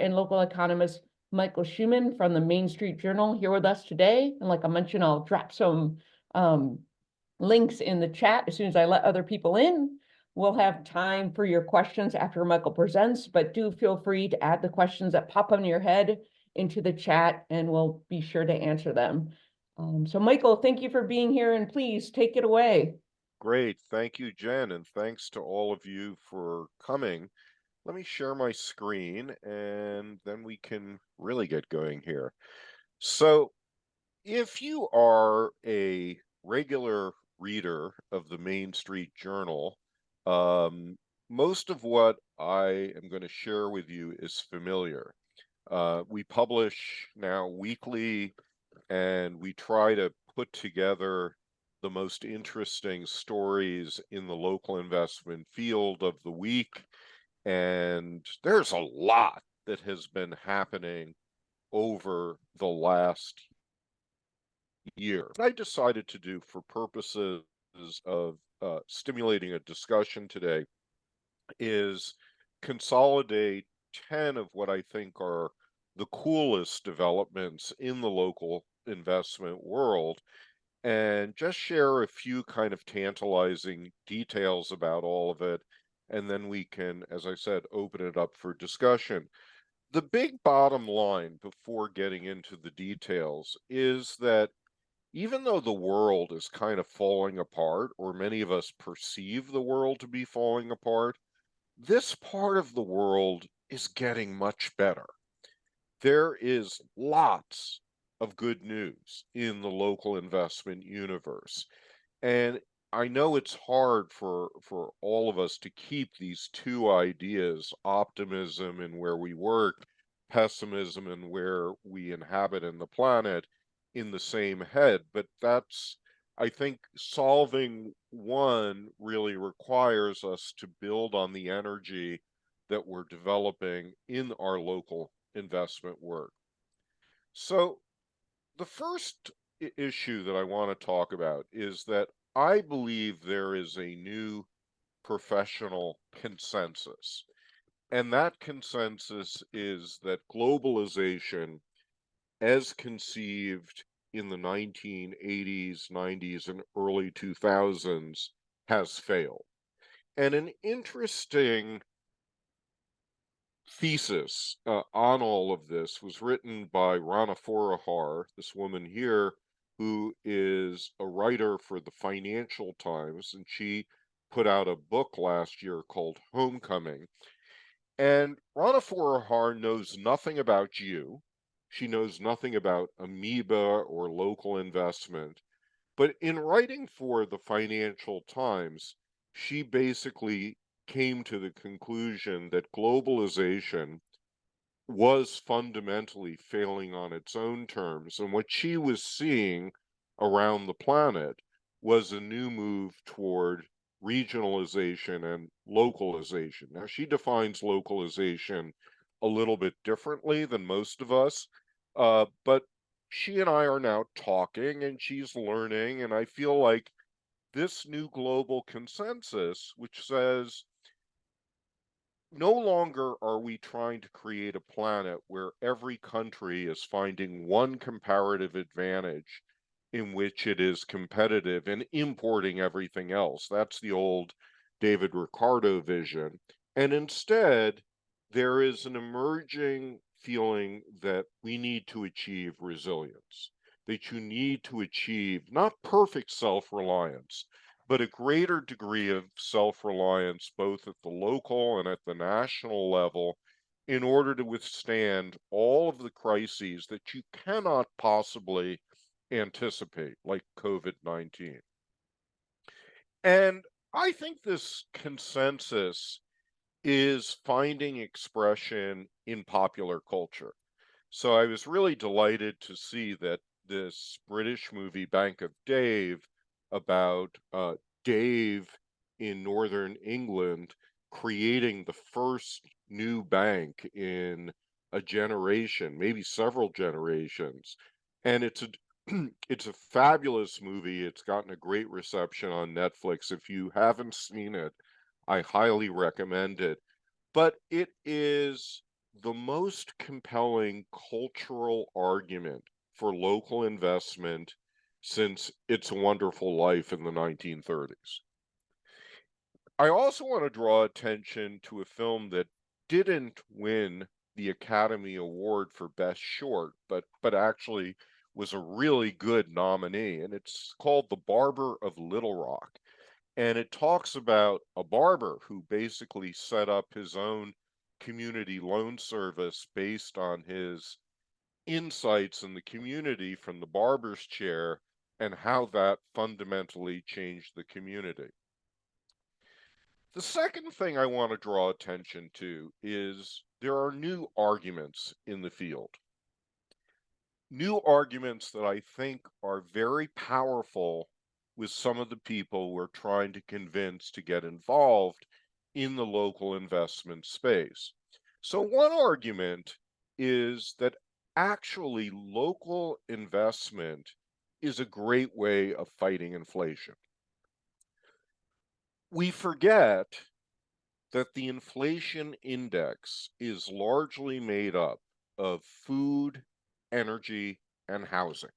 and local economist Michael Shuman from the Main Street Journal here with us today. And like I mentioned, I'll drop some links in the chat as soon as I let other people in. We'll have time for your questions after Michael presents, but do feel free to add the questions that pop into your head into the chat, and we'll be sure to answer them. So Michael, thank you for being here, and please take it away. Great. Thank you, Jen, and thanks to all of you for coming. Let me share my screen, and then we can really get going here. So, if you are a regular reader of the Main Street Journal, most of what I am going to share with you is familiar. We publish now weekly, and we try to put together the most interesting stories in the local investment field of the week. And there's a lot that has been happening over the last year. What I decided to do for purposes of stimulating a discussion today is consolidate 10 of what I think are the coolest developments in the local investment world and just share a few kind of tantalizing details about all of it. And then we can, as I said, open it up for discussion. The big bottom line before getting into the details is that even though the world is kind of falling apart, or many of us perceive the world to be falling apart, this part of the world is getting much better. There is lots of good news in the local investment universe. And I know it's hard for all of us to keep these two ideas, optimism and where we work, pessimism and where we inhabit in the planet, in the same head. But that's, I think, solving one really requires us to build on the energy that we're developing in our local investment work. So the first issue that I want to talk about is that I believe there is a new professional consensus. And that consensus is that globalization, as conceived in the 1980s, 90s, and early 2000s, has failed. And an interesting thesis on all of this was written by Rana Forahar, this woman here, who is a writer for the Financial Times, and she put out a book last year called Homecoming. And Rana Forahar knows nothing about you. She knows nothing about amoeba or local investment. But in writing for the Financial Times, she basically came to the conclusion that globalization was fundamentally failing on its own terms. And what she was seeing around the planet was a new move toward regionalization and localization. Now, she defines localization a little bit differently than most of us, but she and I are now talking and she's learning. And I feel like this new global consensus, which says no longer are we trying to create a planet where every country is finding one comparative advantage in which it is competitive and importing everything else. That's the old David Ricardo vision. And instead, there is an emerging feeling that we need to achieve resilience, that you need to achieve not perfect self-reliance, but a greater degree of self-reliance both at the local and at the national level in order to withstand all of the crises that you cannot possibly anticipate, like COVID-19. And I think this consensus is finding expression in popular culture. So I was really delighted to see that this British movie, Bank of Dave, about Dave in northern England creating the first new bank in a generation, maybe several generations. And it's a it's a fabulous movie. It's gotten a great reception on Netflix. If you haven't seen it, I highly recommend it. But it is the most compelling cultural argument for local investment since It's a Wonderful Life in the 1930s. I also want to draw attention to a film that didn't win the Academy Award for Best Short, but actually was a really good nominee, and it's called The Barber of Little Rock. And it talks about a barber who basically set up his own community loan service based on his insights in the community from the barber's chair and how that fundamentally changed the community. The second thing I want to draw attention to is there are new arguments in the field. New arguments that I think are very powerful with some of the people we're trying to convince to get involved in the local investment space. So one argument is that actually local investment is a great way of fighting inflation. We forget that the inflation index is largely made up of food, energy, and housing.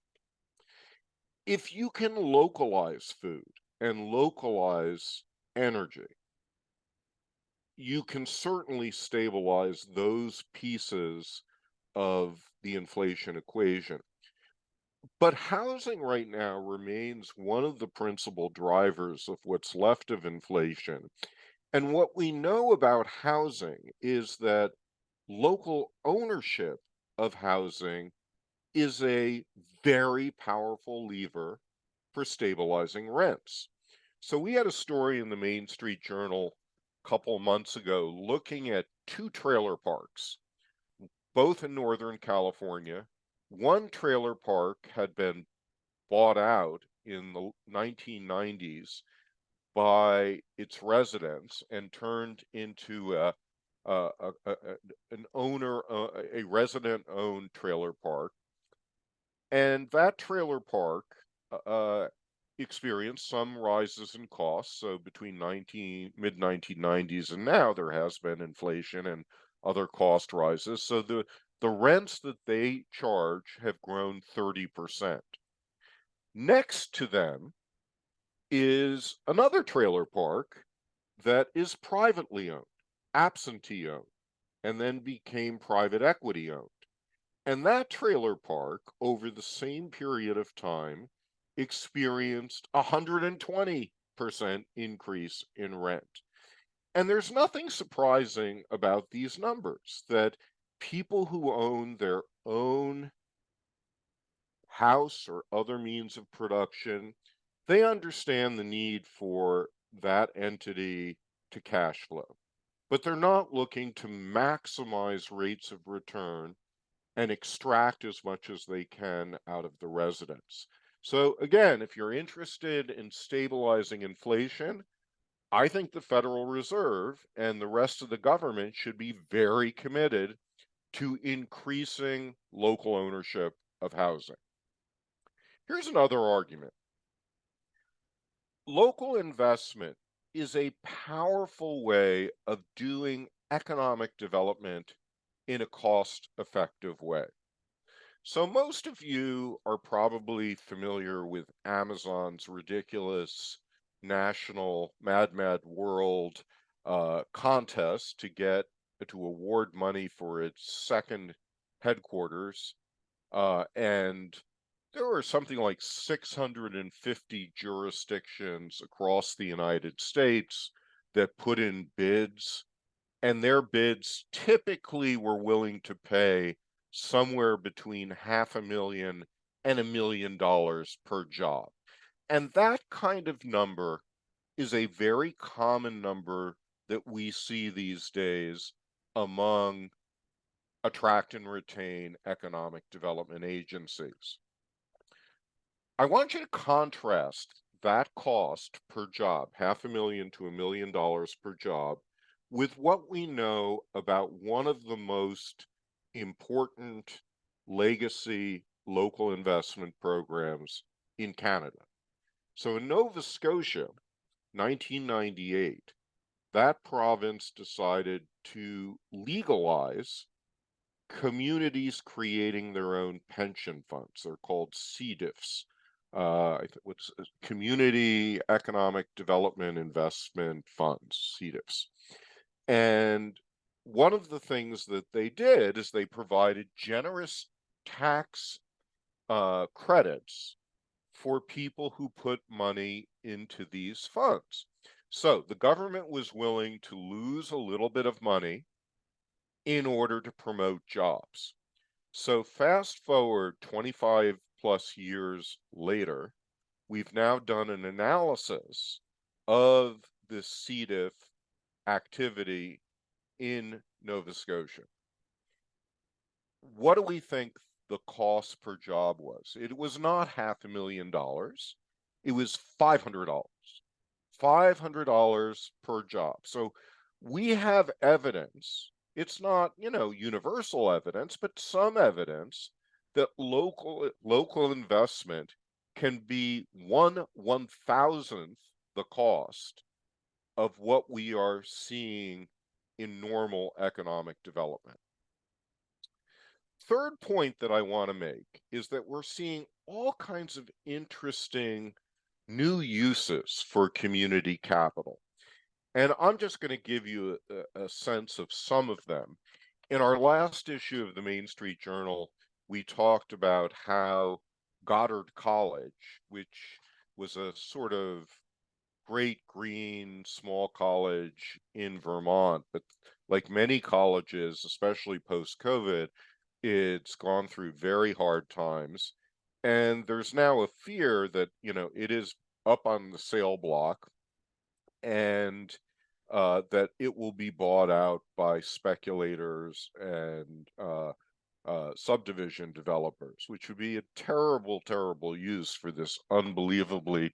If you can localize food and localize energy, you can certainly stabilize those pieces of the inflation equation. But housing right now remains one of the principal drivers of what's left of inflation. And what we know about housing is that local ownership of housing is a very powerful lever for stabilizing rents. So we had a story in the Main Street Journal a couple months ago looking at two trailer parks, both in Northern California. One trailer park had been bought out in the 1990s by its residents and turned into a, an owner, a resident-owned trailer park. And that trailer park experienced some rises in costs. So between mid 1990s and now, there has been inflation and other cost rises. So the rents that they charge have grown 30%. Next to them is another trailer park that is privately owned, absentee owned, and then became private equity owned. And that trailer park, over the same period of time, experienced a 120% increase in rent. And there's nothing surprising about these numbers, that people who own their own house or other means of production, they understand the need for that entity to cash flow. But they're not looking to maximize rates of return and extract as much as they can out of the residents. So again, if you're interested in stabilizing inflation, I think the Federal Reserve and the rest of the government should be very committed to increasing local ownership of housing. Here's another argument. Local investment is a powerful way of doing economic development in a cost-effective way. So most of you are probably familiar with Amazon's ridiculous national Mad World contest to award money for its second headquarters. And there were something like 650 jurisdictions across the United States that put in bids, and their bids typically were willing to pay somewhere between $500,000 and $1 million per job. And that kind of number is a very common number that we see these days among attract and retain economic development agencies. I want you to contrast that cost per job, $500,000 to $1 million per job, with what we know about one of the most important legacy local investment programs in Canada. So in Nova Scotia, 1998, that province decided to legalize communities creating their own pension funds. They're called CDIFs. What's Community Economic Development Investment Funds, CDIFs. And one of the things that they did is they provided generous tax credits for people who put money into these funds. So the government was willing to lose a little bit of money in order to promote jobs. So fast forward 25 plus years later, we've now done an analysis of this C. diff activity in Nova Scotia. What do we think the cost per job was? It was not $500,000. It was $500. $500 per job. So we have evidence. It's not, universal evidence, but some evidence that local investment can be 1/1000th the cost of what we are seeing in normal economic development. Third point that I want to make is that we're seeing all kinds of interesting new uses for community capital. And I'm just going to give you a sense of some of them. In our last issue of the Main Street Journal, we talked about how Goddard College, which was a sort of great green small college in Vermont, but like many colleges, especially post-COVID, it's gone through very hard times. And there's now a fear that, it is up on the sale block and that it will be bought out by speculators and subdivision developers, which would be a terrible, terrible use for this unbelievably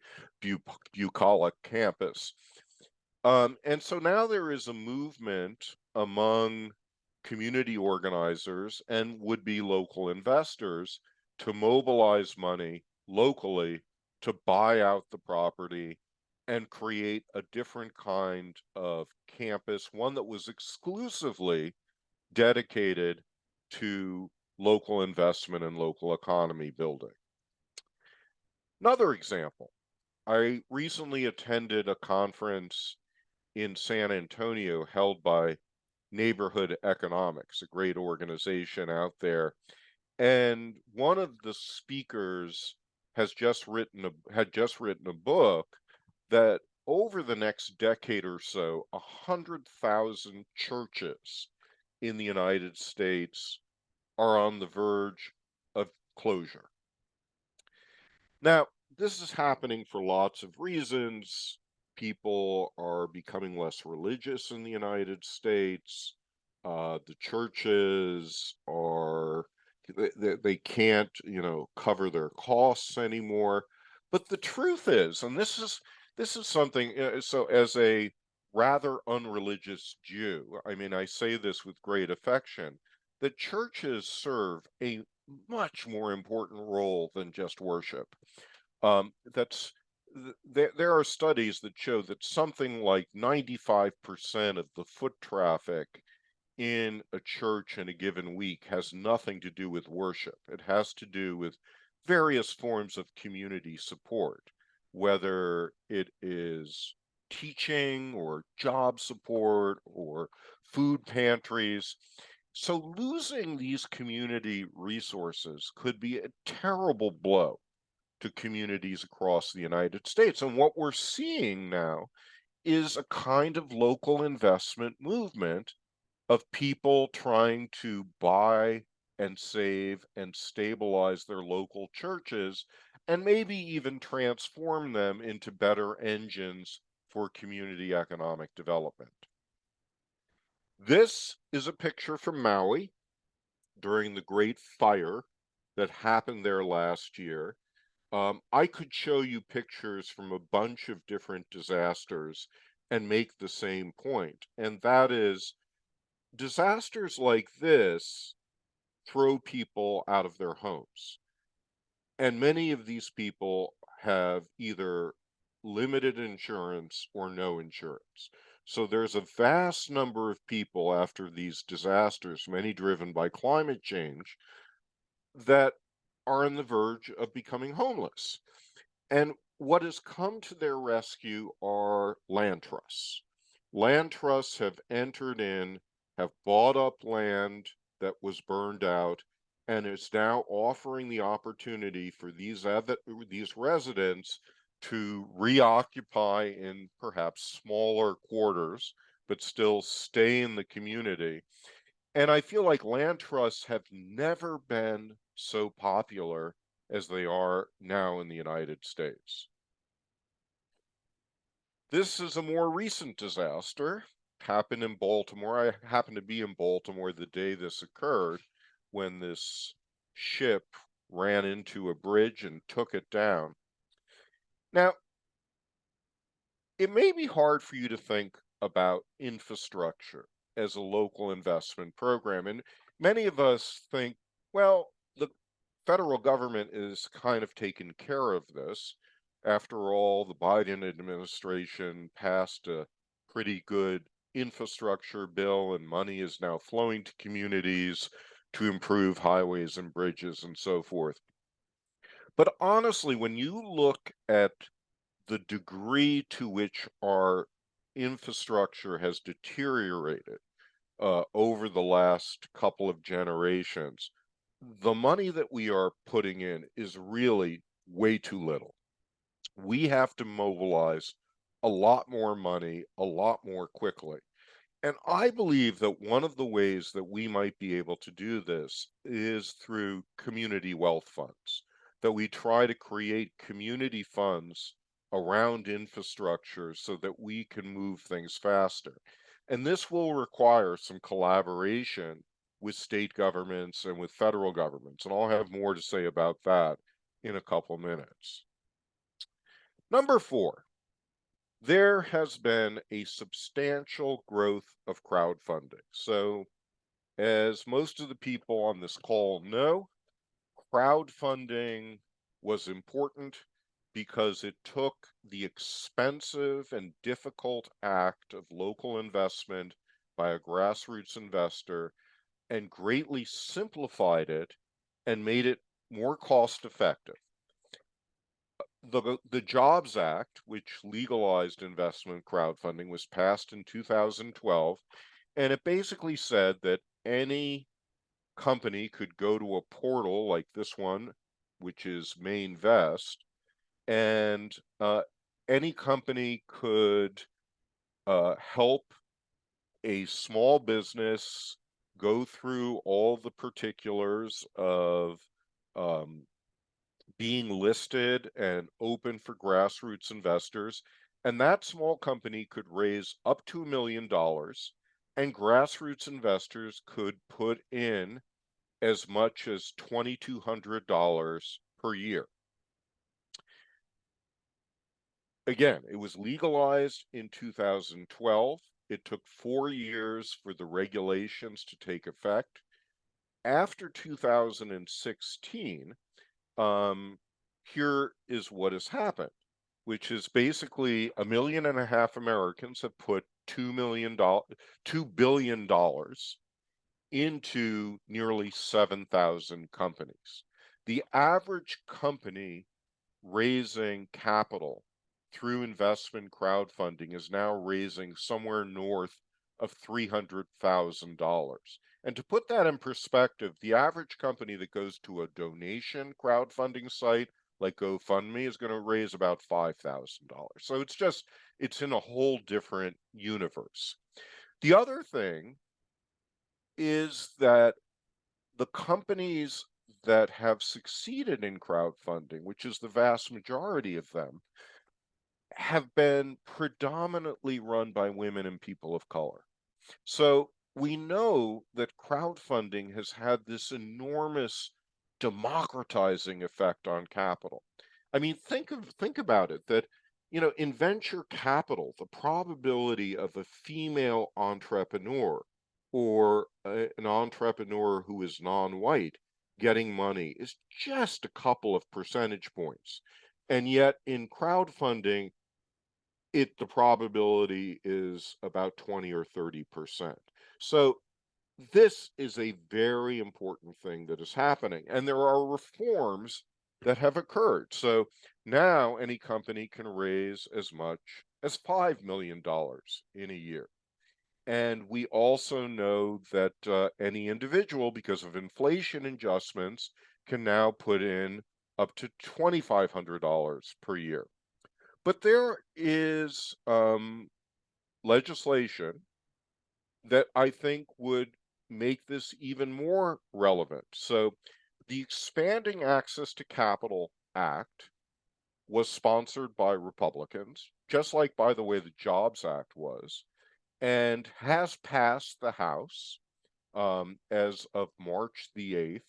bucolic campus. And so now there is a movement among community organizers and would-be local investors to mobilize money locally to buy out the property and create a different kind of campus, one that was exclusively dedicated to local investment and local economy building. Another example, I recently attended a conference in San Antonio held by Neighborhood Economics, a great organization out there. And one of the speakers had just written a book that over the next decade or so, 100,000 churches in the United States are on the verge of closure. Now, this is happening for lots of reasons. People are becoming less religious in the United States. The churches are, they can't, cover their costs anymore. But the truth is, and this is something, so as a rather unreligious Jew, I mean, I say this with great affection, that churches serve a much more important role than just worship. That's there are studies that show that something like 95% of the foot traffic in a church in a given week has nothing to do with worship. It has to do with various forms of community support, whether it is teaching or job support or food pantries. So losing these community resources could be a terrible blow to communities across the United States. And what we're seeing now is a kind of local investment movement of people trying to buy and save and stabilize their local churches and maybe even transform them into better engines for community economic development. This is a picture from Maui during the Great Fire that happened there last year. I could show you pictures from a bunch of different disasters and make the same point, and that is disasters like this throw people out of their homes. And many of these people have either limited insurance or no insurance. So there's a vast number of people after these disasters, many driven by climate change, that are on the verge of becoming homeless. And what has come to their rescue are land trusts. Land trusts have entered in, have bought up land that was burned out, and is now offering the opportunity for these residents to reoccupy in perhaps smaller quarters, but still stay in the community. And I feel like land trusts have never been so popular as they are now in the United States. This is a more recent disaster, happened in Baltimore. I happened to be in Baltimore the day this occurred, when this ship ran into a bridge and took it down. Now, it may be hard for you to think about infrastructure as a local investment program. And many of us think, well, the federal government is kind of taking care of this. After all, the Biden administration passed a pretty good infrastructure bill, and money is now flowing to communities to improve highways and bridges and so forth. But honestly, when you look at the degree to which our infrastructure has deteriorated over the last couple of generations, the money that we are putting in is really way too little. We have to mobilize a lot more money, a lot more quickly. And I believe that one of the ways that we might be able to do this is through community wealth funds, that we try to create community funds around infrastructure so that we can move things faster. And this will require some collaboration with state governments and with federal governments. And I'll have more to say about that in a couple minutes. Number 4. There has been a substantial growth of crowdfunding. So, as most of the people on this call know, crowdfunding was important because it took the expensive and difficult act of local investment by a grassroots investor and greatly simplified it and made it more cost effective. The Jobs Act, which legalized investment crowdfunding, was passed in 2012, and it basically said that any company could go to a portal like this one, which is Mainvest, and any company could help a small business go through all the particulars of um, being listed and open for grassroots investors. And that small company could raise up to $1 million, and grassroots investors could put in as much as $2,200 per year. Again, it was legalized in 2012. It took 4 years for the regulations to take effect. After 2016, here is what has happened, which is basically 1.5 million Americans have put $2 billion into nearly 7,000 companies. The average company raising capital through investment crowdfunding is now raising somewhere north of $300,000. And to put that in perspective, the average company that goes to a donation crowdfunding site like GoFundMe is going to raise about $5,000. So it's in a whole different universe. The other thing is that the companies that have succeeded in crowdfunding, which is the vast majority of them, have been predominantly run by women and people of color. So we know that crowdfunding has had this enormous democratizing effect on capital. I mean, think about it, that in venture capital, the probability of a female entrepreneur or an entrepreneur who is non-white getting money is just a couple of percentage points. And yet in crowdfunding, the probability is about 20 or 30%. So this is a very important thing that is happening, and there are reforms that have occurred. So now any company can raise as much as $5 million in a year. And we also know that any individual, because of inflation adjustments, can now put in up to $2,500 per year. But there is legislation that I think would make this even more relevant. So the Expanding Access to Capital Act was sponsored by Republicans, just like, by the way, the Jobs Act was, and has passed the House as of March the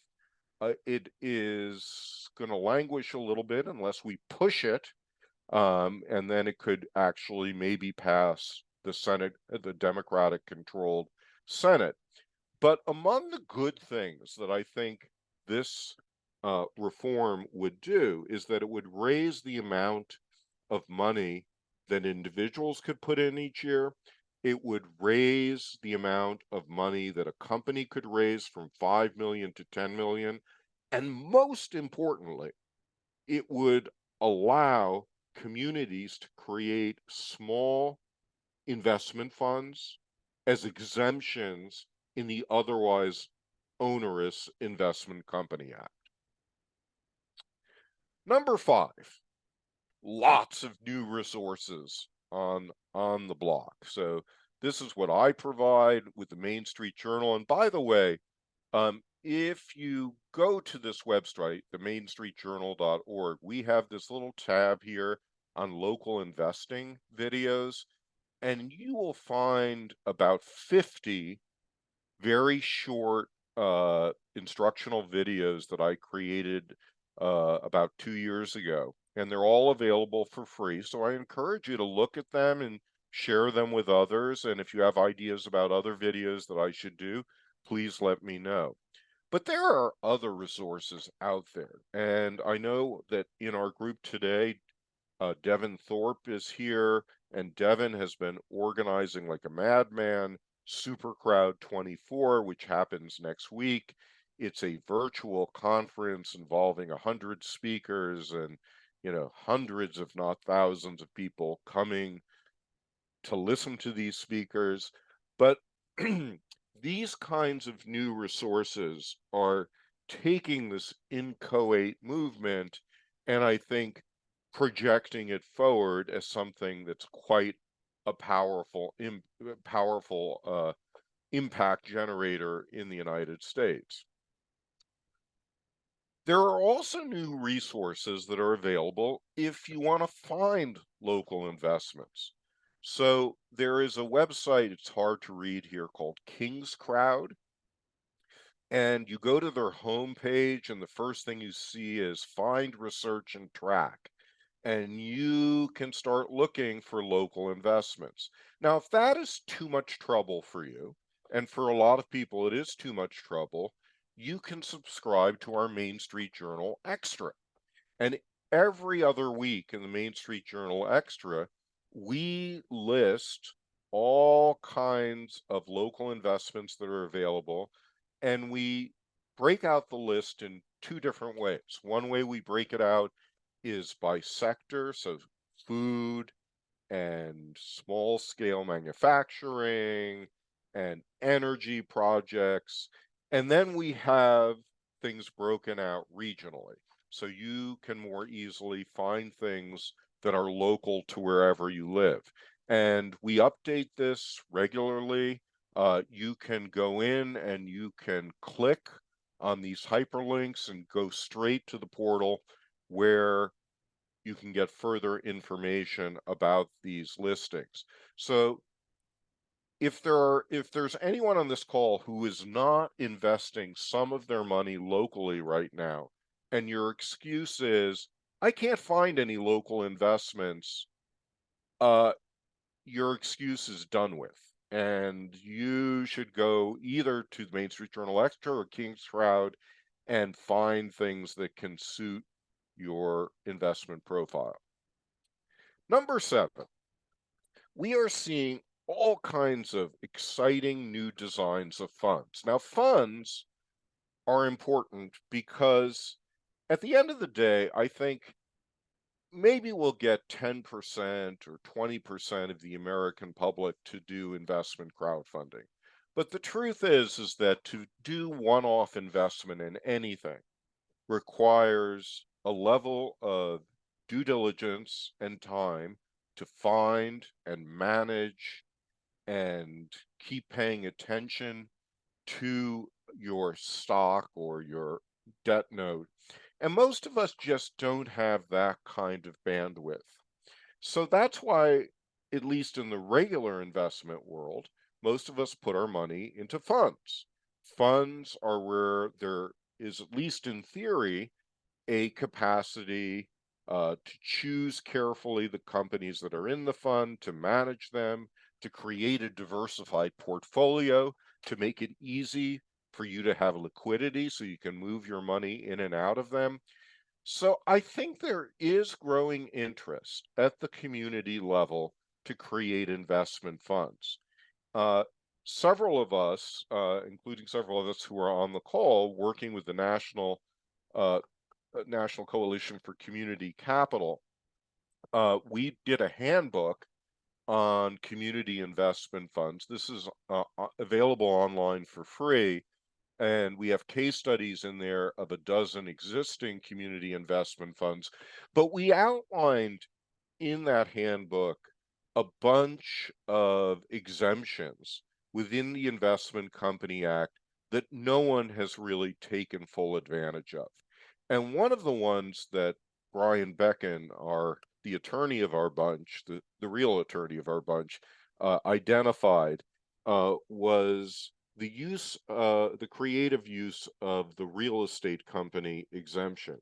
8th. It is going to languish a little bit unless we push it, and then it could actually maybe pass the Senate, the Democratic-controlled Senate. But among the good things that I think this reform would do is that it would raise the amount of money that individuals could put in each year. It would raise the amount of money that a company could raise from 5 million to 10 million. And most importantly, it would allow communities to create small investment funds as exemptions in the otherwise onerous Investment Company Act. Number 5, lots of new resources on the block. So this is what I provide with the Main Street Journal. And by the way, if you go to this website, the mainstreetjournal.org, we have this little tab here on local investing videos, and you will find about 50 very short instructional videos that I created about 2 years ago, and they're all available for free. So I encourage you to look at them and share them with others. And if you have ideas about other videos that I should do, please let me know. But there are other resources out there, and I know that in our group today, Devin Thorpe is here, and Devin has been organizing like a madman Super Crowd 24, which happens next week. It's a virtual conference involving 100 speakers and, hundreds, if not thousands, of people coming to listen to these speakers. But these kinds of new resources are taking this inchoate movement, and I think projecting it forward as something that's quite a powerful impact generator in the United States. There are also new resources that are available if you want to find local investments. So there is a website, it's hard to read here, called King's Crowd. And you go to their homepage, and the first thing you see is Find, Research, and Track. And you can start looking for local investments. Now, if that is too much trouble for you, and for a lot of people it is too much trouble, you can subscribe to our Main Street Journal Extra. And every other week in the Main Street Journal Extra, we list all kinds of local investments that are available, and we break out the list in 2 different ways. One way we break it out is by sector, so food and small scale manufacturing and energy projects. And then we have things broken out regionally, so you can more easily find things that are local to wherever you live. And we update this regularly. You can go in and you can click on these hyperlinks and go straight to the portal where you can get further information about these listings. So if there's anyone on this call who is not investing some of their money locally right now, and your excuse is, I can't find any local investments, your excuse is done with. And you should go either to the Main Street Journal Extra or King's Crowd and find things that can suit your investment profile. Number 7, we are seeing all kinds of exciting new designs of funds. Now, funds are important because at the end of the day, I think maybe we'll get 10% or 20% of the American public to do investment crowdfunding. But the truth is that to do one-off investment in anything requires a level of due diligence and time to find and manage and keep paying attention to your stock or your debt note. And most of us just don't have that kind of bandwidth. So that's why, at least in the regular investment world, most of us put our money into funds. Funds are where there is, at least in theory, a capacity to choose carefully the companies that are in the fund, to manage them, to create a diversified portfolio, to make it easy for you to have liquidity so you can move your money in and out of them. So I think there is growing interest at the community level to create investment funds. Uh, Several of us, including several of us who are on the call, working with the uh, National Coalition for Community Capital, we did a handbook on community investment funds. This is available online for free, and we have case studies in there of a dozen existing community investment funds. But we outlined in that handbook a bunch of exemptions within the Investment Company Act that no one has really taken full advantage of. And one of the ones that Brian Becken, the attorney of our bunch, the real attorney of our bunch, identified was the creative use of the real estate company exemption.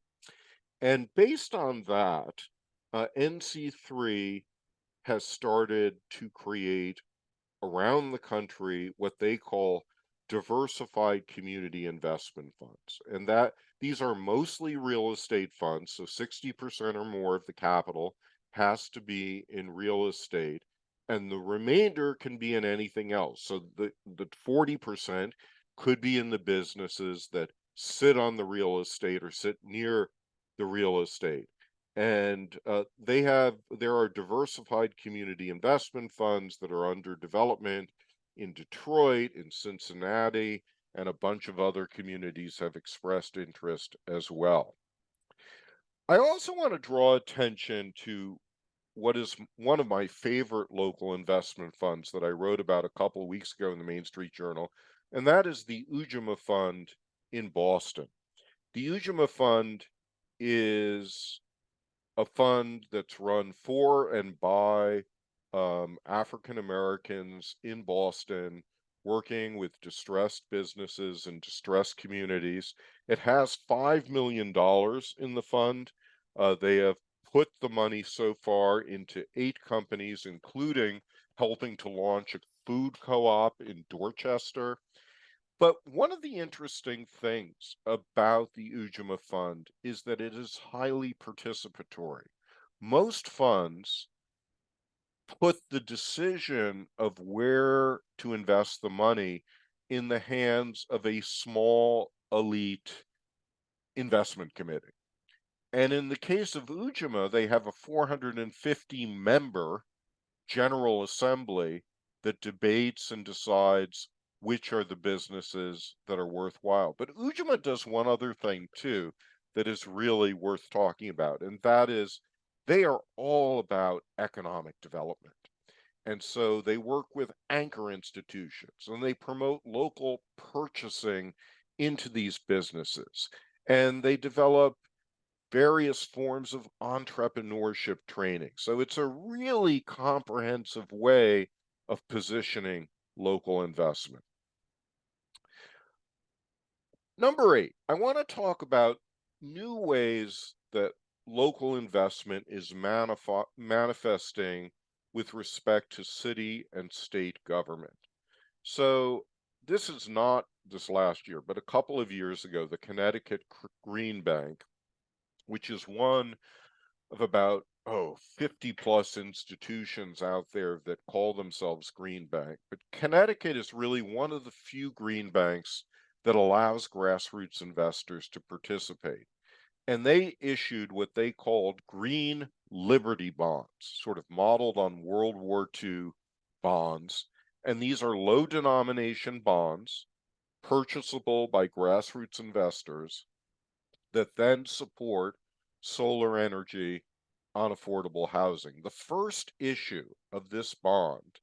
And based on that, NC3 has started to create around the country what they call diversified community investment funds. And that these are mostly real estate funds, so 60% or more of the capital has to be in real estate, and the remainder can be in anything else. So the 40% could be in the businesses that sit on the real estate or sit near the real estate. And there are diversified community investment funds that are under development in Detroit, in Cincinnati, and a bunch of other communities have expressed interest as well. I also want to draw attention to what is one of my favorite local investment funds that I wrote about a couple of weeks ago in the Main Street Journal, and that is the Ujima Fund in Boston. The Ujima Fund is a fund that's run for and by African Americans in Boston working with distressed businesses and distressed communities. It has $5 million in the fund. They have put the money so far into 8 companies, including helping to launch a food co-op in Dorchester. But one of the interesting things about the Ujima Fund is that it is highly participatory. Most funds put the decision of where to invest the money in the hands of a small elite investment committee. And in the case of Ujima, they have a 450 member General Assembly that debates and decides which are the businesses that are worthwhile. But Ujima does one other thing too that is really worth talking about, and that is they are all about economic development. And so they work with anchor institutions and they promote local purchasing into these businesses. And they develop various forms of entrepreneurship training. So it's a really comprehensive way of positioning local investment. Number 8, I want to talk about new ways that local investment is manifesting with respect to city and state government. So this is not this last year, but a couple of years ago, the Connecticut Green Bank, which is one of about 50 plus institutions out there that call themselves green bank, but Connecticut is really one of the few green banks that allows grassroots investors to participate. And they issued what they called green liberty bonds, sort of modeled on World War II bonds. And these are low denomination bonds purchasable by grassroots investors that then support solar energy on affordable housing. The first issue of this bond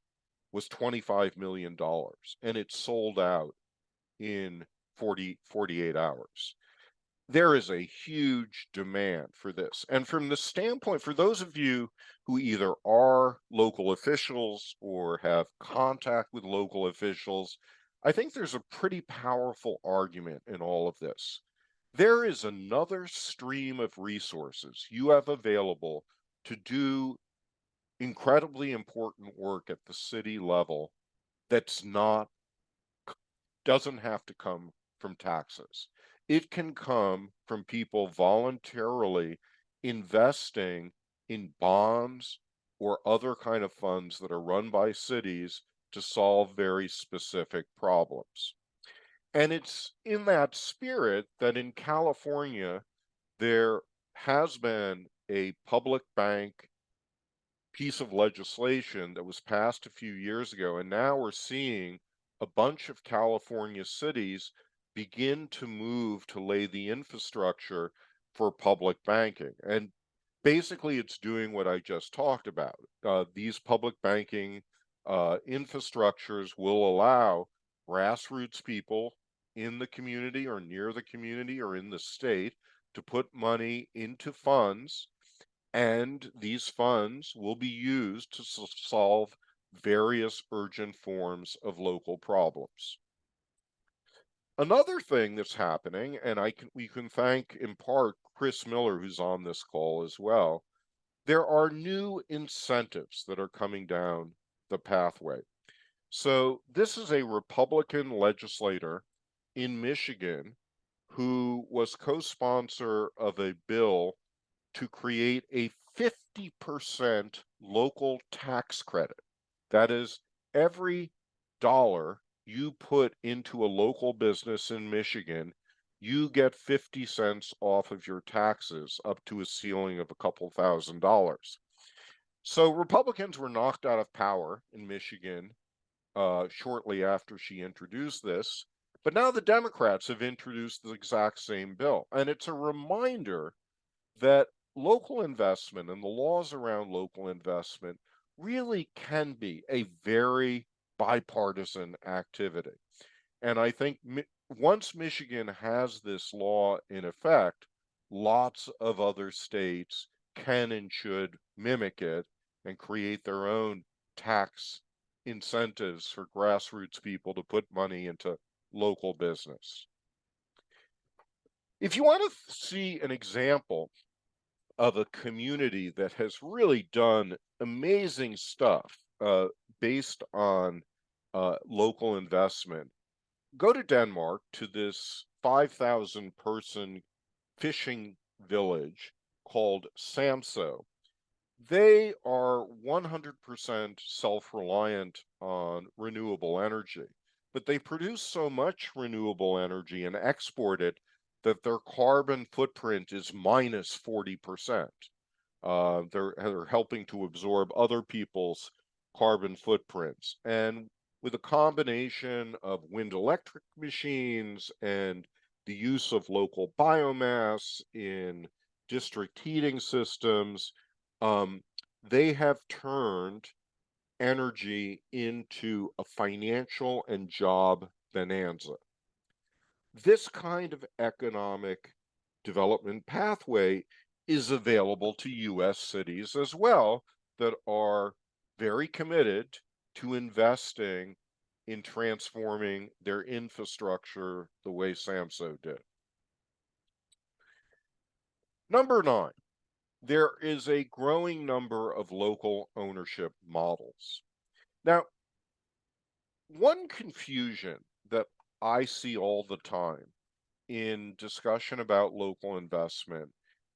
was $25 million, and it sold out in 48 hours. There is a huge demand for this. And from the standpoint, for those of you who either are local officials or have contact with local officials, I think there's a pretty powerful argument in all of this. There is another stream of resources you have available to do incredibly important work at the city level that's not doesn't have to come from taxes. It can come from people voluntarily investing in bonds or other kind of funds that are run by cities to solve very specific problems. And it's in that spirit that in California, there has been a public bank piece of legislation that was passed a few years ago, and now we're seeing a bunch of California cities begin to move to lay the infrastructure for public banking. And basically, it's doing what I just talked about. These public banking infrastructures will allow grassroots people in the community or near the community or in the state to put money into funds, and these funds will be used to solve various urgent forms of local problems. Another thing that's happening, and we can thank in part Chris Miller, who's on this call as well, there are new incentives that are coming down the pathway. So this is a Republican legislator in Michigan who was co-sponsor of a bill to create a 50% local tax credit. That is, every dollar you put into a local business in Michigan, you get 50 cents off of your taxes up to a ceiling of a couple $1,000s. So Republicans were knocked out of power in Michigan shortly after she introduced this. But now the Democrats have introduced the exact same bill. And it's a reminder that local investment and the laws around local investment really can be a very bipartisan activity. And I think once Michigan has this law in effect, lots of other states can and should mimic it and create their own tax incentives for grassroots people to put money into local business. If you want to see an example of a community that has really done amazing stuff based on local investment, go to Denmark to this 5,000 person fishing village called Samso. They are 100% self-reliant on renewable energy, but they produce so much renewable energy and export it that their carbon footprint is minus 40%. They're helping to absorb other people's carbon footprints. And with a combination of wind electric machines and the use of local biomass in district heating systems, they have turned energy into a financial and job bonanza. This kind of economic development pathway is available to U.S. cities as well that are very committed to investing in transforming their infrastructure the way Samso did. Number 9, there is a growing number of local ownership models. Now, one confusion that I see all the time in discussion about local investment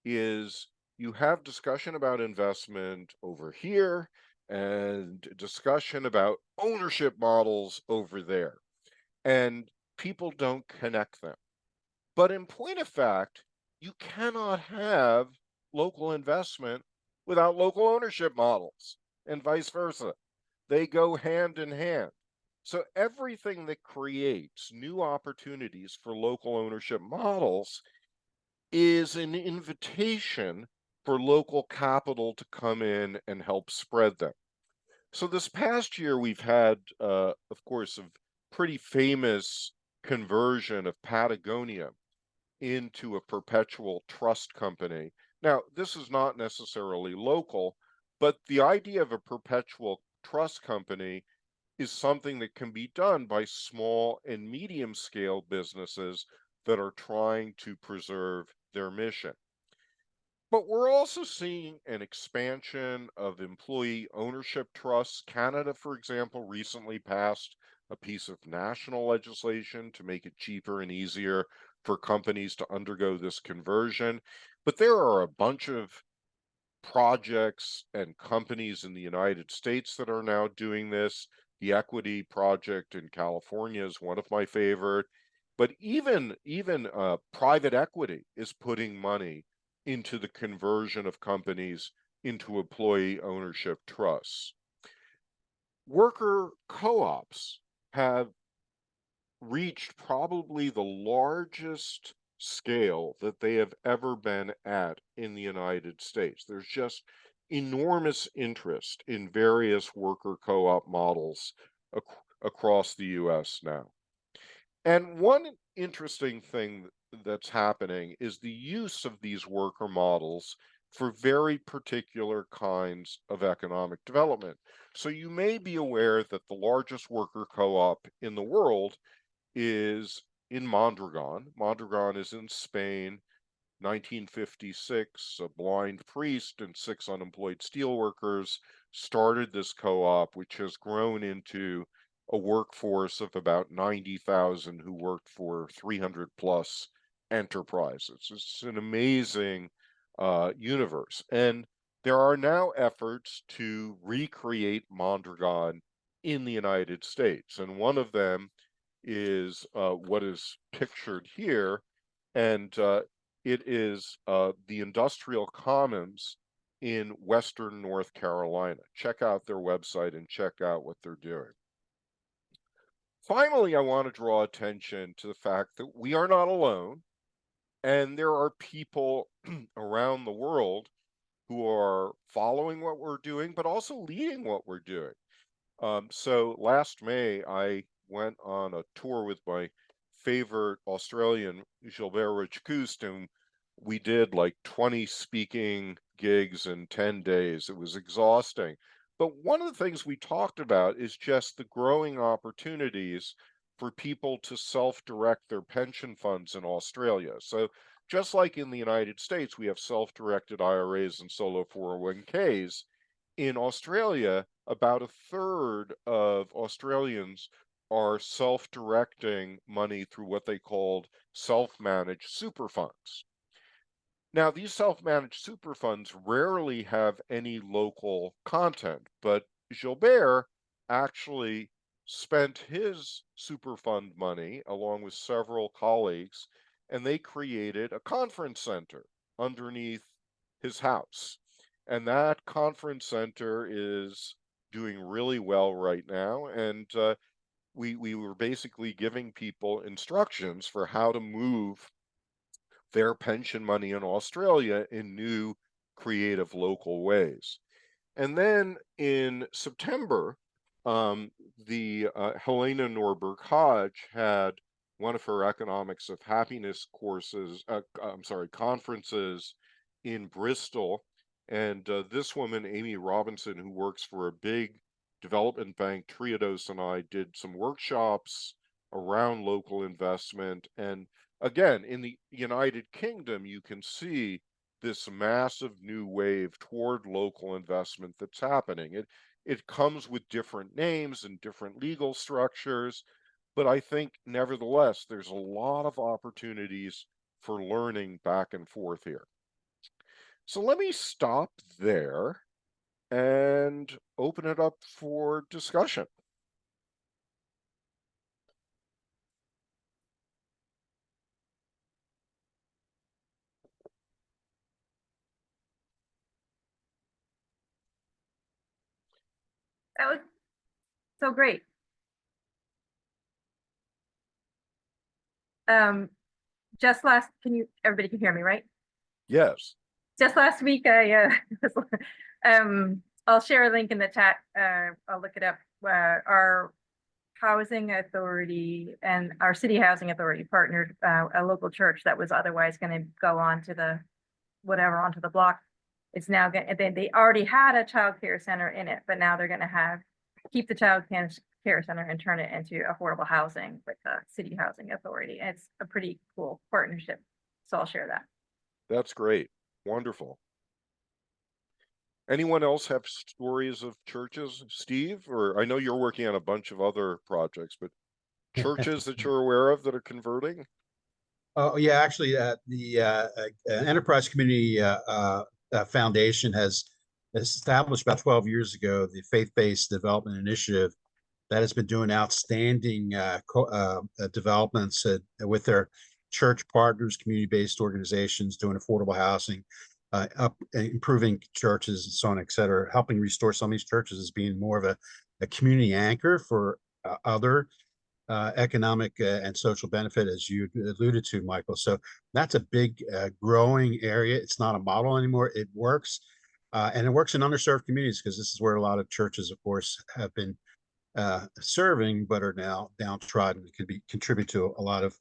is you have discussion about investment over here and discussion about ownership models over there. And people don't connect them. But in point of fact, you cannot have local investment without local ownership models and vice versa. They go hand in hand. So everything that creates new opportunities for local ownership models is an invitation for local capital to come in and help spread them. So this past year, we've had, of course, a pretty famous conversion of Patagonia into a perpetual trust company. Now, this is not necessarily local, but the idea of a perpetual trust company is something that can be done by small and medium scale businesses that are trying to preserve their mission. But we're also seeing an expansion of employee ownership trusts. Canada, for example, recently passed a piece of national legislation to make it cheaper and easier for companies to undergo this conversion. But there are a bunch of projects and companies in the United States that are now doing this. The Equity Project in California is one of my favorite. But even private equity is putting money into the conversion of companies into employee ownership trusts. Worker co-ops have reached probably the largest scale that they have ever been at in the United States. There's just enormous interest in various worker co-op models ac across the US now. And one interesting thing that's happening is the use of these worker models for very particular kinds of economic development. So you may be aware that the largest worker co-op in the world is in Mondragon. Mondragon is in Spain. 1956, a blind priest and six unemployed steelworkers started this co-op, which has grown into a workforce of about 90,000 who worked for 300 plus enterprises. It's an amazing universe. And there are now efforts to recreate Mondragon in the United States. And one of them is what is pictured here. And it is the Industrial Commons in Western North Carolina. Check out their website and check out what they're doing. Finally, I want to draw attention to the fact that we are not alone, and there are people around the world who are following what we're doing, but also leading what we're doing. So last May, I went on a tour with my favorite Australian, Gilbert Rajkust, and we did like 20 speaking gigs in 10 days. It was exhausting. But one of the things we talked about is just the growing opportunities for people to self-direct their pension funds in Australia. So just like in the United States, we have self-directed IRAs and solo 401ks. In Australia, about a third of Australians are self-directing money through what they called self-managed super funds. Now, these self-managed super funds rarely have any local content, but Gilbert actually spent his super fund money along with several colleagues, and they created a conference center underneath his house. And that conference center is doing really well right now. And we were basically giving people instructions for how to move their pension money in Australia in new, creative local ways. And then in September, the Helena Norberg Hodge had one of her economics of happiness courses, I'm sorry, conferences in Bristol. And this woman, Amy Robinson, who works for a big development bank, Triodos, and I did some workshops around local investment. And again, in the United Kingdom, you can see this massive new wave toward local investment that's happening. It comes with different names and different legal structures, but I think nevertheless there's a lot of opportunities for learning back and forth here. So let me stop there and open it up for discussion. That was so great. Um, everybody can hear me, right? Yes. Just last week, I'll share a link in the chat. I'll look it up. Our housing authority and our city housing authority partnered a local church that was otherwise going to go on to onto the block. It's now they already had a child care center in it, but now they're going to keep the child care center and turn it into affordable housing with the city housing authority. And it's a pretty cool partnership. So I'll share that. That's great. Wonderful. Anyone else have stories of churches, Steve? Or I know you're working on a bunch of other projects, but churches that you're aware of that are converting? Oh, yeah, actually, the Enterprise Community Foundation has established about 12 years ago the Faith-Based Development Initiative that has been doing outstanding developments with their church partners, community-based organizations, doing affordable housing, improving churches, and so on, et cetera, helping restore some of these churches as being more of a community anchor for other economic and social benefit, as you alluded to, Michael. So that's a big growing area. It's not a model anymore. It works. And it works in underserved communities because this is where a lot of churches, of course, have been serving, but are now downtrodden. It could contribute to a lot of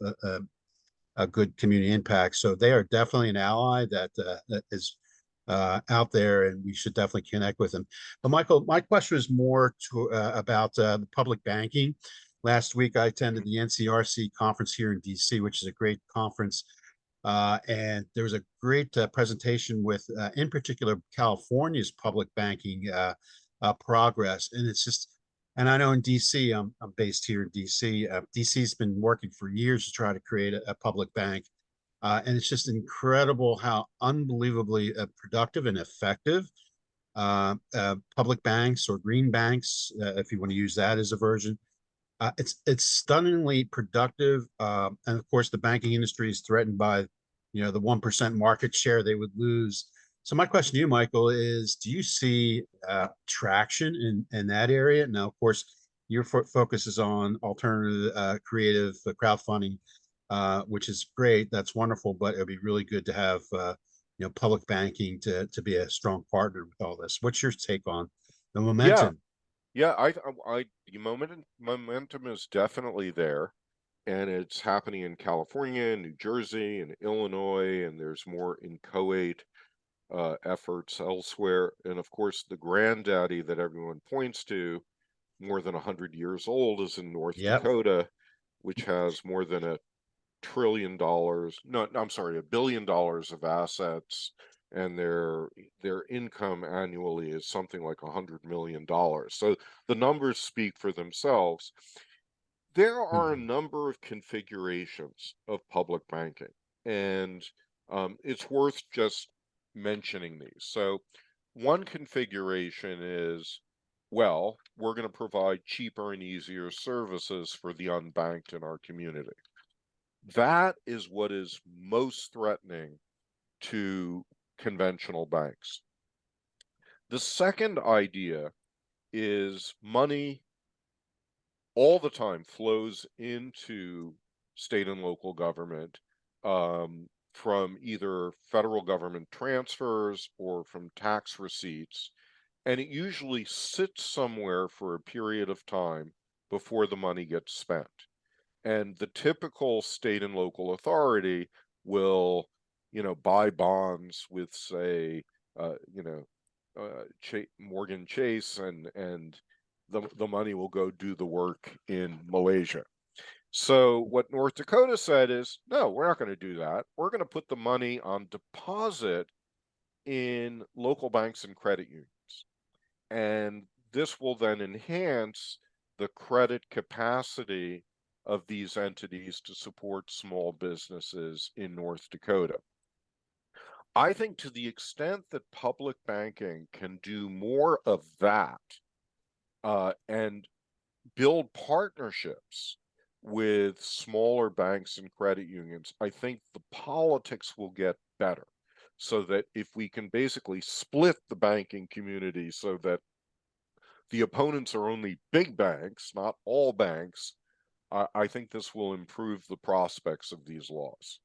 a good community impact. So they are definitely an ally that is out there, and we should definitely connect with them. But Michael, my question is more about the public banking. Last week, I attended the NCRC conference here in DC, which is a great conference. And there was a great presentation with, in particular, California's public banking progress. And it's just, and I know in DC, I'm based here in DC. DC's been working for years to try to create a public bank. And it's just incredible how unbelievably productive and effective public banks or green banks, if you want to use that as a version. It's stunningly productive, and of course, the banking industry is threatened by, the 1% market share they would lose. So my question to you, Michael, is: do you see traction in that area? Now, of course, your focus is on alternative, creative crowdfunding, which is great. That's wonderful, but it'd be really good to have public banking to be a strong partner with all this. What's your take on the Yeah, momentum? yeah. The momentum is definitely there, and it's happening in California, New Jersey, and Illinois, and there's more inchoate efforts elsewhere. And of course, the granddaddy that everyone points to, more than 100 years old, is in North Yep. Dakota, which has more than $1 trillion. No, I'm sorry, $1 billion of assets, and their income annually is something like $100 million. So the numbers speak for themselves. There are a number of configurations of public banking, and it's worth just mentioning these. So one configuration is, well, we're going to provide cheaper and easier services for the unbanked in our community. That is what is most threatening to conventional banks. The second idea is money all the time flows into state and local government from either federal government transfers or from tax receipts, and it usually sits somewhere for a period of time before the money gets spent. And the typical state and local authority will, buy bonds with, say, Morgan Chase, and the money will go do the work in Malaysia. So what North Dakota said is, no, we're not going to do that. We're going to put the money on deposit in local banks and credit unions. And this will then enhance the credit capacity of these entities to support small businesses in North Dakota. I think to the extent that public banking can do more of that, and build partnerships with smaller banks and credit unions, I think the politics will get better. So that if we can basically split the banking community so that the opponents are only big banks, not all banks, I think this will improve the prospects of these laws.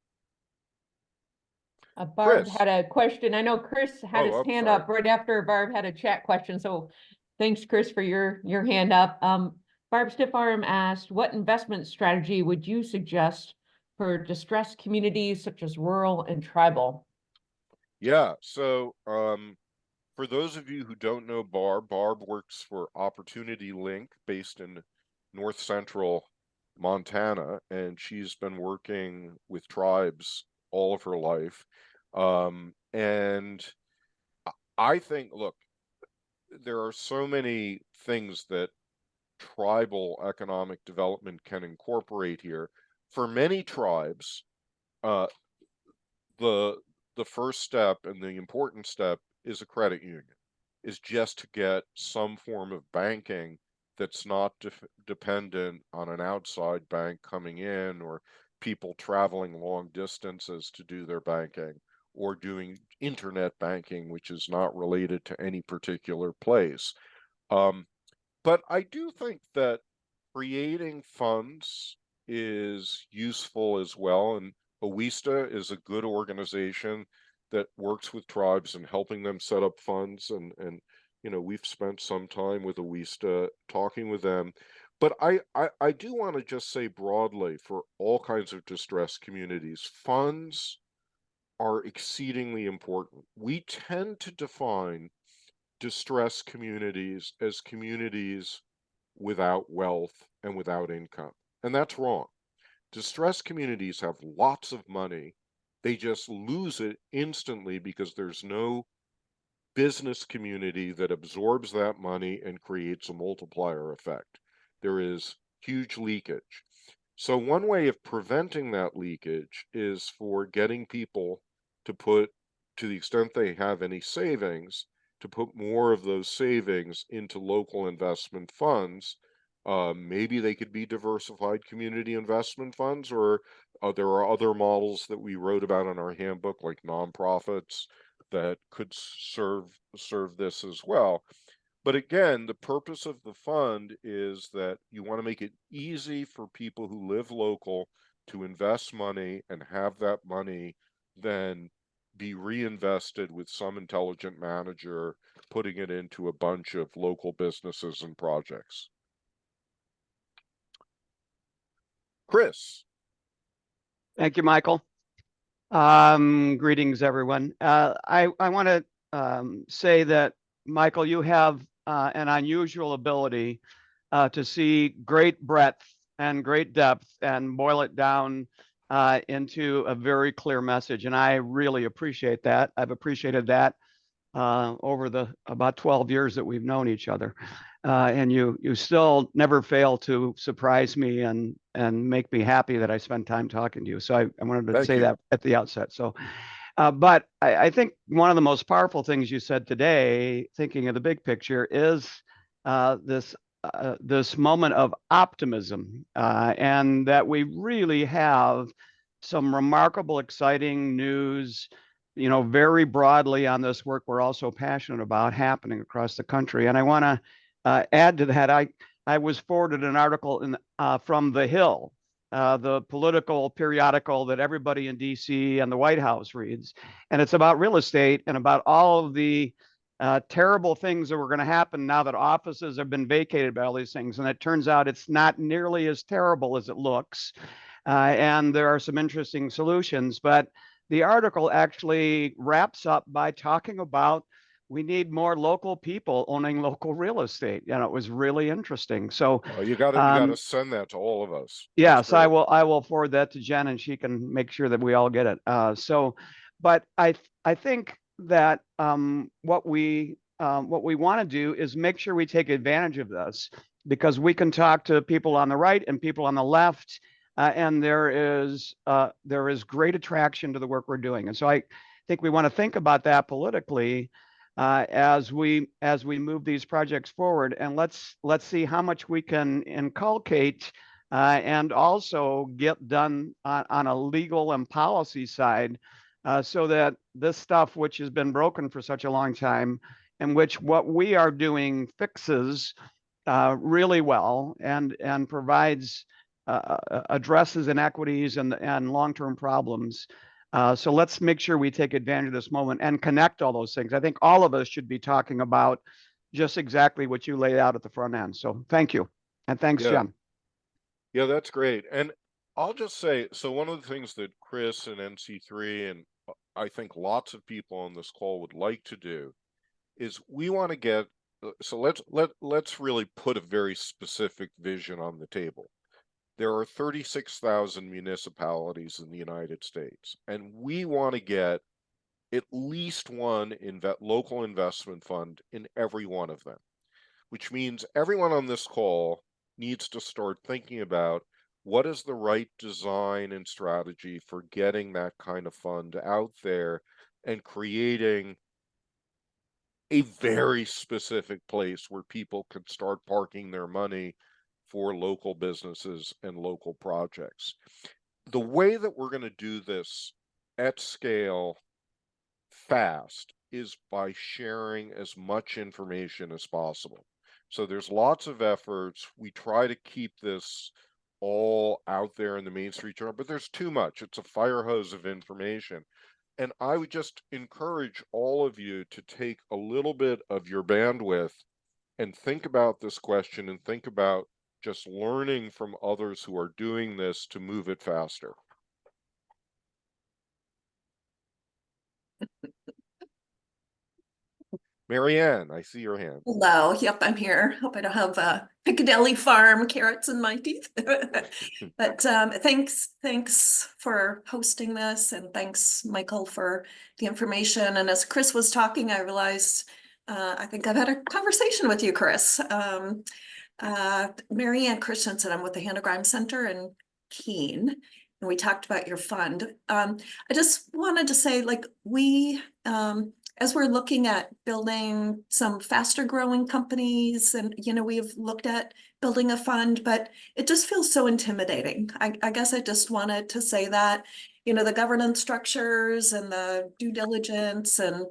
Barb Chris. had a question. I know Chris had Oh, his I'm hand sorry. up right after Barb had a chat question. So thanks, Chris, for your hand up. Barb Stiffarm asked, what investment strategy would you suggest for distressed communities such as rural and tribal? Yeah, so for those of you who don't know Barb works for Opportunity Link based in North Central Montana, and she's been working with tribes all of her life. And I think, look, there are so many things that tribal economic development can incorporate here. For many tribes, uh, the the first step and the important step is a credit union, is just to get some form of banking that's not dependent on an outside bank coming in, or people traveling long distances to do their banking, or doing internet banking, which is not related to any particular place. Um, but I do think that creating funds is useful as well. And OISTA is a good organization that works with tribes and helping them set up funds. And we've spent some time with OISTA talking with them. But I do want to just say broadly, for all kinds of distressed communities, funds are exceedingly important. We tend to define distressed communities as communities without wealth and without income. And that's wrong. Distressed communities have lots of money. They just lose it instantly because there's no business community that absorbs that money and creates a multiplier effect. There is huge leakage. So one way of preventing that leakage is for getting people to put, to the extent they have any savings, to put more of those savings into local investment funds. Maybe they could be diversified community investment funds, or there are other models that we wrote about in our handbook, like nonprofits that could serve this as well. But again, the purpose of the fund is that you want to make it easy for people who live local to invest money and have that money then be reinvested with some intelligent manager putting it into a bunch of local businesses and projects. Chris. Thank you, Michael. Greetings, everyone. I want to say that, Michael, you have an unusual ability to see great breadth and great depth and boil it down into a very clear message. And I really appreciate that. I've appreciated that over the about 12 years that we've known each other. And you still never fail to surprise me and make me happy that I spend time talking to you. So I wanted to say that at the outset. So, but I think one of the most powerful things you said today, thinking of the big picture, is this moment of optimism, and that we really have some remarkable, exciting news, very broadly on this work we're also passionate about happening across the country. And I want to add to that. I was forwarded an article from The Hill, the political periodical that everybody in DC and the White House reads. And it's about real estate and about all of the terrible things that were going to happen now that offices have been vacated by all these things. And it turns out it's not nearly as terrible as it looks. And there are some interesting solutions. But the article actually wraps up by talking about we need more local people owning local real estate. It was really interesting. So you got to send that to all of us. Yes, I will forward that to Jen, and she can make sure that we all get it. But I think that what we want to do is make sure we take advantage of this, because we can talk to people on the right and people on the left, and there is great attraction to the work we're doing. And so I think we want to think about that politically as we move these projects forward, and let's see how much we can inculcate and also get done on a legal and policy side, so that this stuff, which has been broken for such a long time, and which what we are doing fixes really well and provides addresses inequities and long-term problems. So let's make sure we take advantage of this moment and connect all those things. I think all of us should be talking about just exactly what you laid out at the front end. So thank you. And thanks, Yeah. Jen. Yeah, that's great. And I'll just say, so one of the things that Chris and NC3 and I think lots of people on this call would like to do is we want to get, so let's really put a very specific vision on the table. There are 36,000 municipalities in the United States, and we want to get at least one local investment fund in every one of them, which means everyone on this call needs to start thinking about what is the right design and strategy for getting that kind of fund out there and creating a very specific place where people can start parking their money for local businesses and local projects. The way that we're going to do this at scale fast is by sharing as much information as possible. So there's lots of efforts. We try to keep this all out there in the Main Street Journal, but there's too much. It's a fire hose of information. And I would just encourage all of you to take a little bit of your bandwidth and think about this question and think about just learning from others who are doing this to move it faster. Marianne, I see your hand. Hello, yep, I'm here. Hope I don't have Piccadilly Farm carrots in my teeth. But thanks for hosting this, and thanks, Michael, for the information. And as Chris was talking, I realized I think I've had a conversation with you, Chris. Mary Ann Christensen, I'm with the Hannah Grimes Center in Keene, and we talked about your fund. I just wanted to say, like, we as we're looking at building some faster growing companies, and we've looked at building a fund, but it just feels so intimidating. I guess I just wanted to say that, the governance structures and the due diligence, and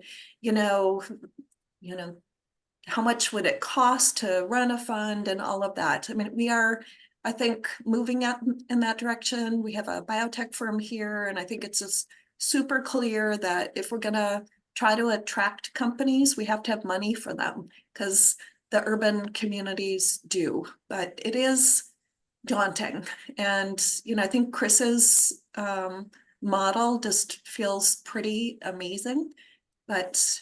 how much would it cost to run a fund and all of that. I mean, we are, I think, moving out in that direction. We have a biotech firm here, and I think it's just super clear that if we're gonna try to attract companies, we have to have money for them, because the urban communities do, but it is daunting. And, I think Chris's model just feels pretty amazing, but,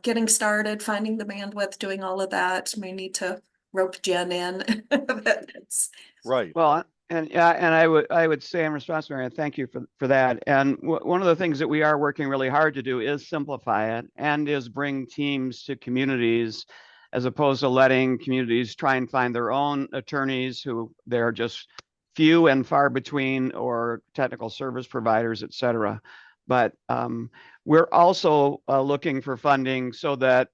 getting started, finding the bandwidth, doing all of that, may need to rope Jen in. Right. Well, and yeah, and I would say in response to Marianne, thank you for that. And one of the things that we are working really hard to do is simplify it, and is bring teams to communities, as opposed to letting communities try and find their own attorneys, who they're just few and far between, or technical service providers, et cetera. But we're also looking for funding so that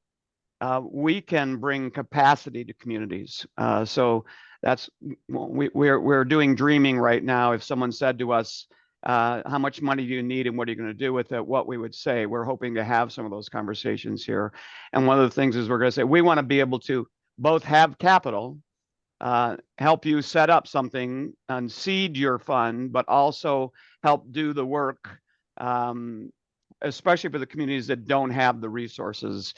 we can bring capacity to communities. So that's, we're doing dreaming right now. If someone said to us, how much money do you need and what are you going to do with it, what we would say. We're hoping to have some of those conversations here. And one of the things is we're going to say, we want to be able to both have capital, help you set up something and seed your fund, but also help do the work, especially for the communities that don't have the resources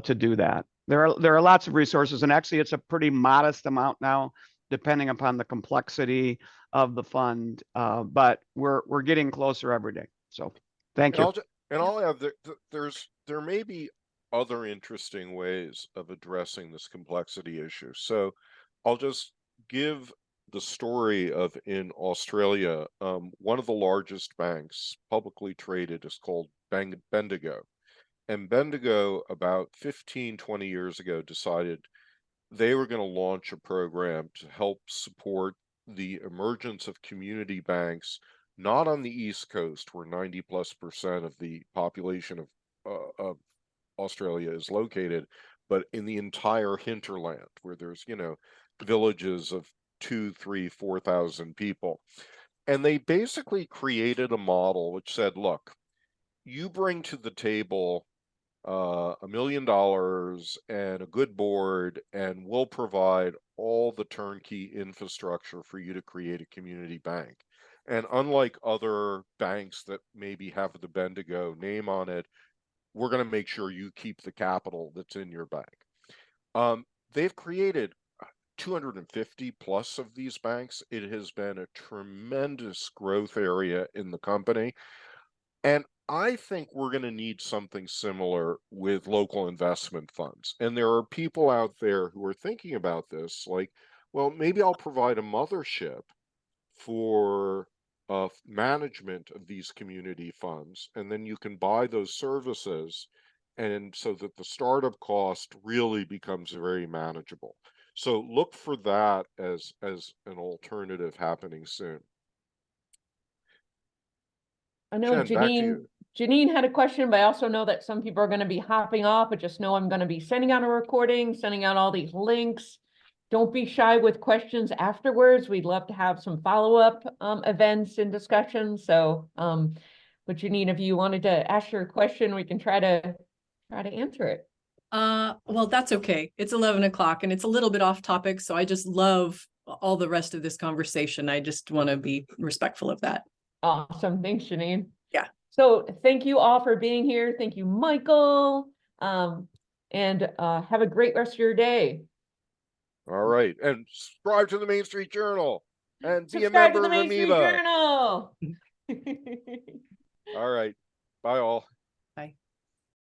to do that. There are lots of resources, and actually it's a pretty modest amount now, depending upon the complexity of the fund, but we're getting closer every day. So thank you. And I'll add that there may be other interesting ways of addressing this complexity issue. So I'll just give the story of, in Australia, one of the largest banks, publicly traded, is called Bendigo. And Bendigo, about 15-20 years ago, decided they were going to launch a program to help support the emergence of community banks not on the East Coast where 90+% of the population of Australia is located, but in the entire hinterland where there's, villages of 2, 3, 4,000 people. And they basically created a model which said, look, you bring to the table $1 million and a good board, and we'll provide all the turnkey infrastructure for you to create a community bank. And unlike other banks that maybe have the Bendigo name on it, we're going to make sure you keep the capital that's in your bank. They've created 250 plus of these banks. It has been a tremendous growth area in the company. And I think we're going to need something similar with local investment funds. And there are people out there who are thinking about this, like, well, maybe I'll provide a mothership for management of these community funds, and then you can buy those services, and so that the startup cost really becomes very manageable. So look for that as an alternative happening soon. I know Jen, back to you. Janine had a question, but I also know that some people are going to be hopping off, but just know I'm going to be sending out a recording, sending out all these links. Don't be shy with questions afterwards. We'd love to have some follow-up events and discussions. So, but Janine, if you wanted to ask your question, we can try to answer it. Well, that's okay. It's 11 o'clock and it's a little bit off topic. So I just love all the rest of this conversation. I just want to be respectful of that. Awesome. Thanks, Janine. Yeah. So thank you all for being here. Thank you, Michael. And have a great rest of your day. All right. And subscribe to the Main Street Journal and be a Subscribe member to the of Main Street Amoeba. Journal. All right. Bye all.